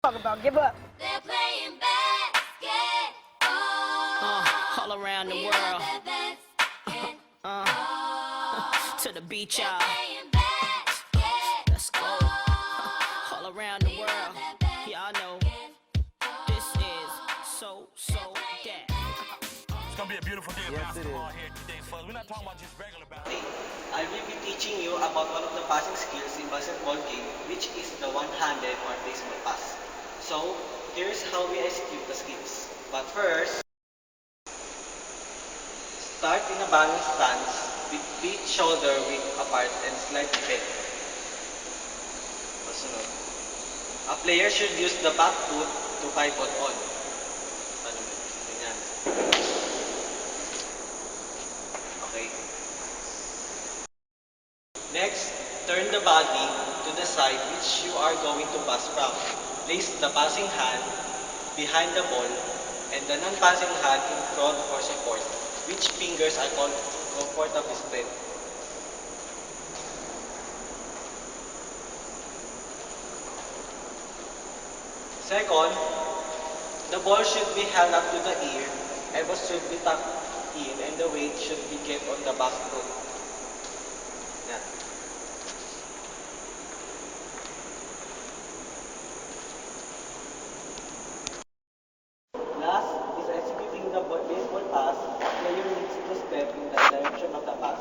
Talk about give up. They're playing basketball. All around the world. To the beach, y'all. Let's go. All around the world. Y'all know this is so that. It's gonna be a beautiful day of basketball here today, folks. We're not talking about just regular basketball. I will be teaching you about one of the passing skills in basketball game, which is the one-handed or baseball pass. So, here's how we execute the skills. But first, start in a balanced stance with feet shoulder width apart and slightly bent. Pasunod. A player should use the back foot to pivot on. Pasunod. Ganyan. Okay. Next, turn the body to the side which you are going to pass from. Place the passing hand behind the ball and the non-passing hand in front for support, which fingers are comfortably spread. Second, the ball should be held up to the ear, elbows should be tucked in, and the weight should be kept on the back foot. Yan. Last is executing the baseball pass. The player needs to step in the direction of the pass.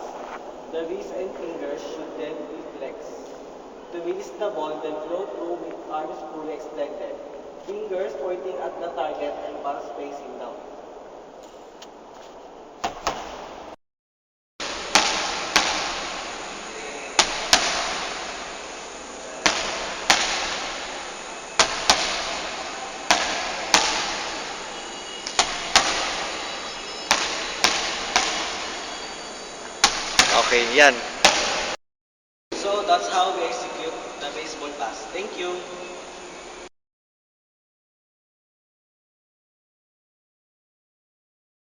The wrist and fingers should then be flexed. To release the ball, then flow through with arms fully extended. Fingers pointing at the target and palms facing down. Okay, yan. So that's how we execute the baseball pass. Thank you.